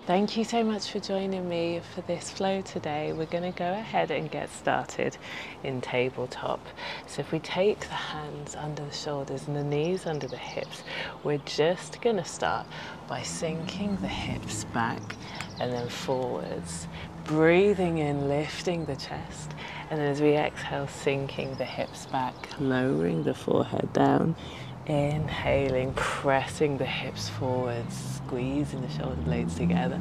Thank you so much for joining me for this flow today. We're going to go ahead and get started in tabletop. So if we take the hands under the shoulders and the knees under the hips, we're just going to start by sinking the hips back and then forwards. Breathing in, lifting the chest, and then as we exhale, sinking the hips back, lowering the forehead down. Inhaling, pressing the hips forwards, squeezing the shoulder blades together.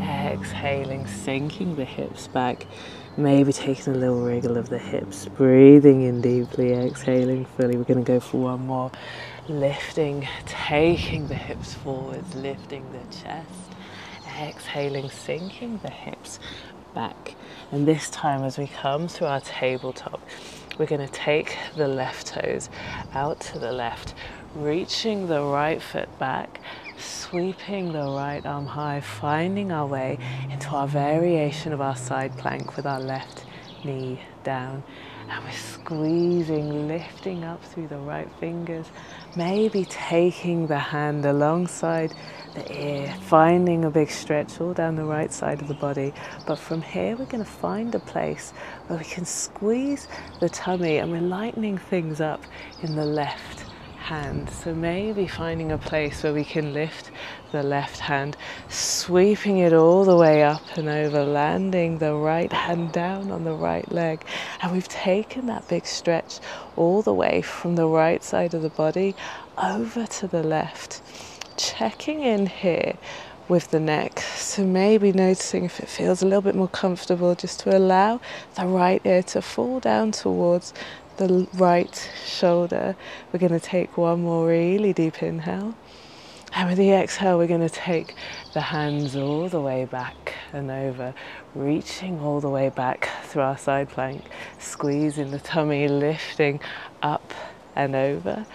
Exhaling, sinking the hips back, maybe taking a little wriggle of the hips. Breathing in deeply, exhaling fully. We're going to go for one more. Lifting, taking the hips forwards, lifting the chest. Exhaling, sinking the hips back. And this time as we come through our tabletop, we're going to take the left toes out to the left, reaching the right foot back, sweeping the right arm high, finding our way into our variation of our side plank with our left knee down. And we're squeezing, lifting up through the right fingers, maybe taking the hand alongside the ear, finding a big stretch all down the right side of the body. But from here we're going to find a place where we can squeeze the tummy, and we're lightening things up in the left hand. So maybe finding a place where we can lift the left hand, sweeping it all the way up and over, landing the right hand down on the right leg. And we've taken that big stretch all the way from the right side of the body over to the left. Checking in here with the neck, so maybe noticing if it feels a little bit more comfortable, just to allow the right ear to fall down towards the right shoulder. We're going to take one more really deep inhale, and with the exhale we're going to take the hands all the way back and over, reaching all the way back through our side plank, squeezing the tummy, lifting up and over.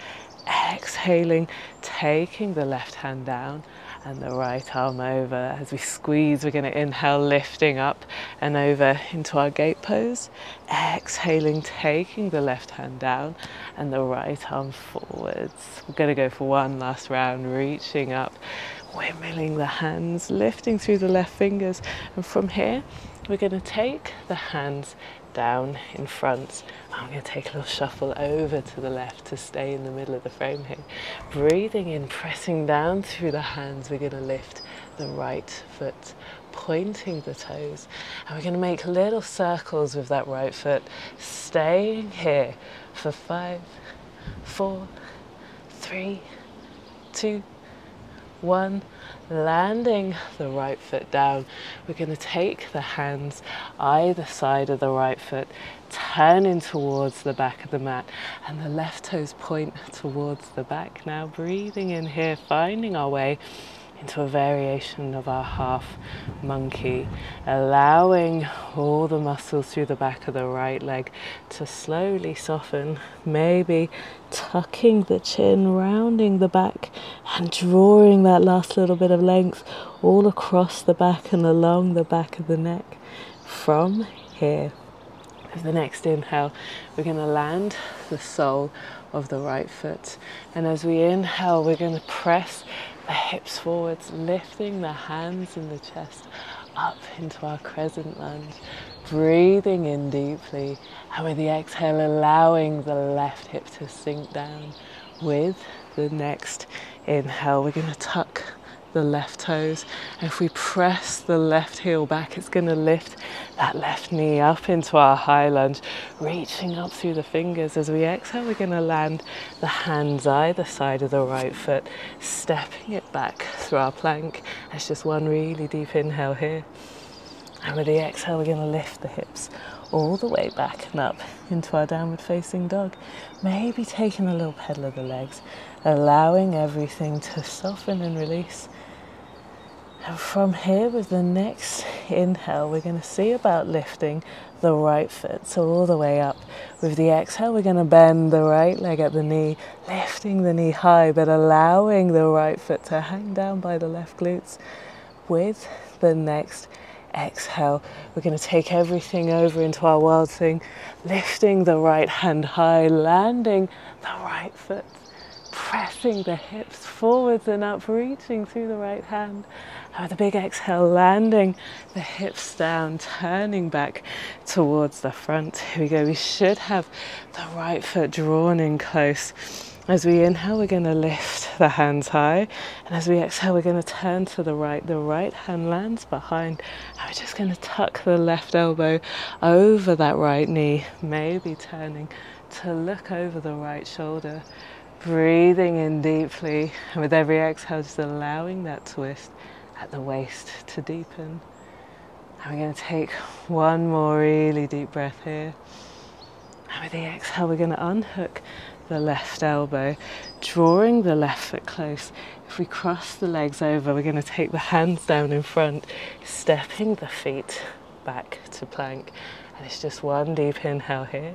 Exhaling, taking the left hand down and the right arm over. As we squeeze, we're going to inhale, lifting up and over into our gate pose. Exhaling, taking the left hand down and the right arm forwards. We're going to go for one last round, reaching up, windmilling the hands, lifting through the left fingers. And from here, we're going to take the hands down in front. I'm going to take a little shuffle over to the left to stay in the middle of the frame here. Breathing in, pressing down through the hands, we're going to lift the right foot, pointing the toes. And we're going to make little circles with that right foot, staying here for 5, 4, 3, 2, 1. Landing the right foot down. We're going to take the hands either side of the right foot, turning towards the back of the mat, and the left toes point towards the back. Now breathing in here, finding our way into a variation of our half monkey, allowing all the muscles through the back of the right leg to slowly soften, maybe tucking the chin, rounding the back and drawing that last little bit of length all across the back and along the back of the neck. From here, with the next inhale, we're going to land the sole of the right foot, and as we inhale we're going to press the hips forwards, lifting the hands and the chest up into our crescent lunge, breathing in deeply, and with the exhale allowing the left hip to sink down. With the next inhale we're going to tuck the left toes, and if we press the left heel back, it's going to lift that left knee up into our high lunge, reaching up through the fingers. As we exhale, we're going to land the hands either side of the right foot, stepping it back through our plank. That's just one really deep inhale here. And with the exhale, we're going to lift the hips all the way back and up into our downward facing dog. Maybe taking a little pedal of the legs, allowing everything to soften and release. And from here, with the next inhale, we're going to see about lifting the right foot, so all the way up. With the exhale, we're going to bend the right leg at the knee, lifting the knee high, but allowing the right foot to hang down by the left glutes. With the next exhale, we're going to take everything over into our wild thing, lifting the right hand high, landing the right foot, pressing the hips forwards and up, reaching through the right hand. And with a big exhale, landing the hips down, turning back towards the front. Here we go. We should have the right foot drawn in close. As we inhale, we're going to lift the hands high. And as we exhale, we're going to turn to the right. The right hand lands behind. And we're just going to tuck the left elbow over that right knee, maybe turning to look over the right shoulder. Breathing in deeply. And with every exhale, just allowing that twist at the waist to deepen. And we're going to take one more really deep breath here. And with the exhale, we're going to unhook the left elbow, drawing the left foot close. If we cross the legs over, we're going to take the hands down in front, stepping the feet back to plank. And it's just one deep inhale here.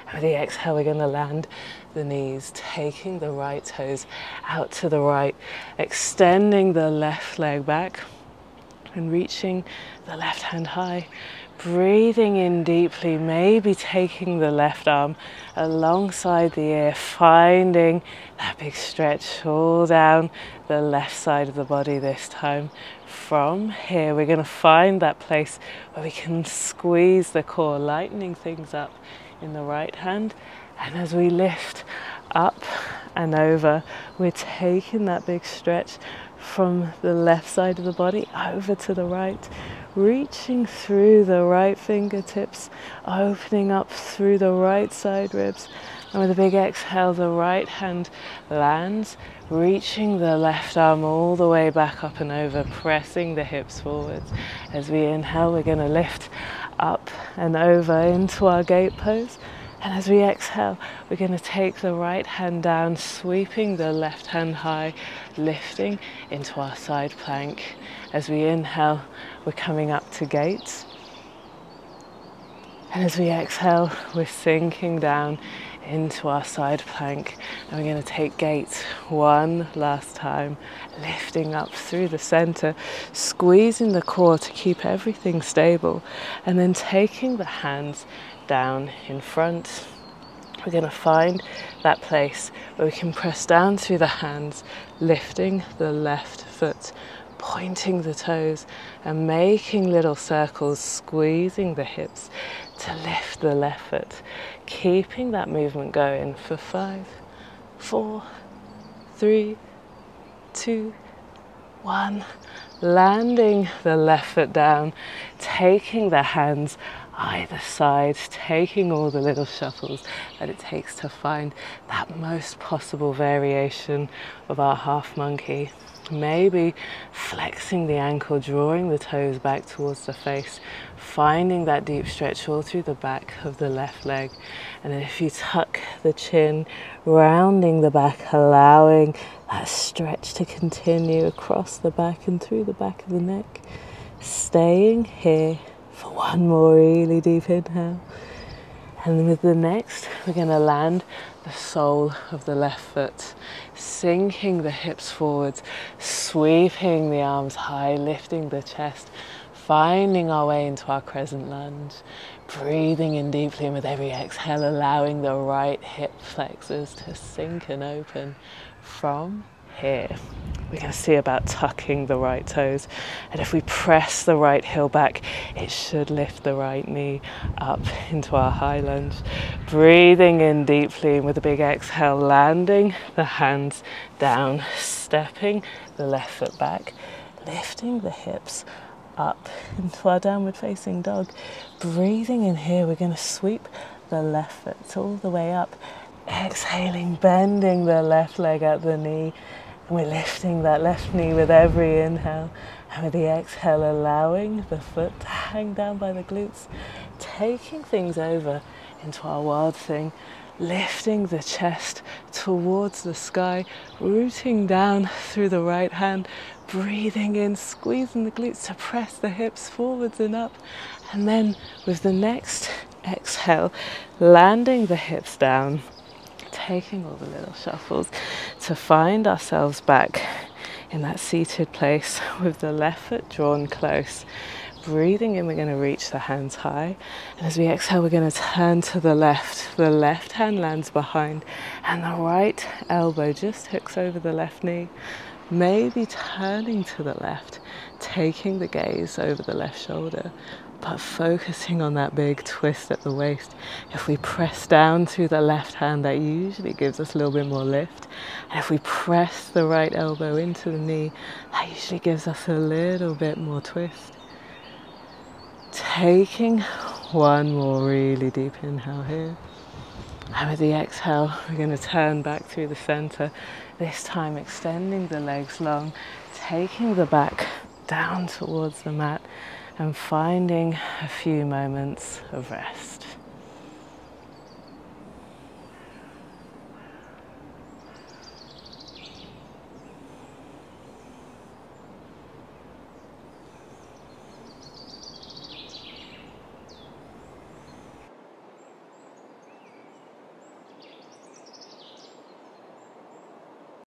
And with the exhale, we're going to land the knees, taking the right toes out to the right, extending the left leg back and reaching the left hand high. Breathing in deeply, maybe taking the left arm alongside the ear, finding that big stretch all down the left side of the body this time. From here, we're going to find that place where we can squeeze the core, lightening things up in the right hand. And as we lift up and over, we're taking that big stretch from the left side of the body over to the right, reaching through the right fingertips, opening up through the right side ribs. And with a big exhale, the right hand lands, reaching the left arm all the way back up and over, pressing the hips forwards. As we inhale, we're going to lift up and over into our gate pose. And as we exhale, we're going to take the right hand down, sweeping the left hand high, lifting into our side plank. As we inhale, we're coming up to gates. And as we exhale, we're sinking down into our side plank. And we're going to take gates one last time, lifting up through the center, squeezing the core to keep everything stable. And then taking the hands down in front. We're going to find that place where we can press down through the hands, lifting the left foot, pointing the toes and making little circles, squeezing the hips to lift the left foot, keeping that movement going for 5, 4, 3, 2, 1. Landing the left foot down, taking the hands either side, taking all the little shuffles that it takes to find that most possible variation of our half monkey. Maybe flexing the ankle, drawing the toes back towards the face, finding that deep stretch all through the back of the left leg. And then if you tuck the chin, rounding the back, allowing that stretch to continue across the back and through the back of the neck. Staying here for one more really deep inhale. And with the next, we're going to land the sole of the left foot, sinking the hips forwards, sweeping the arms high, lifting the chest, finding our way into our crescent lunge, breathing in deeply, and with every exhale, allowing the right hip flexors to sink and open. From here, we're going to see about tucking the right toes, and if we press the right heel back, it should lift the right knee up into our high lunge. Breathing in deeply, and with a big exhale, landing the hands down, stepping the left foot back, lifting the hips up into our downward facing dog. Breathing in here, we're going to sweep the left foot all the way up, exhaling, bending the left leg at the knee. And we're lifting that left knee with every inhale. And with the exhale, allowing the foot to hang down by the glutes. Taking things over into our wild thing. Lifting the chest towards the sky. Rooting down through the right hand. Breathing in, squeezing the glutes to press the hips forwards and up. And then with the next exhale, landing the hips down. Taking all the little shuffles to find ourselves back in that seated place with the left foot drawn close. breathing in, we're going to reach the hands high. And as we exhale, we're going to turn to the left. The left hand lands behind and the right elbow just hooks over the left knee. Maybe turning to the left, taking the gaze over the left shoulder, but focusing on that big twist at the waist. If we press down through the left hand, that usually gives us a little bit more lift. And if we press the right elbow into the knee, that usually gives us a little bit more twist. Taking one more really deep inhale here. And with the exhale, we're going to turn back through the center, this time extending the legs long, taking the back down towards the mat and finding a few moments of rest.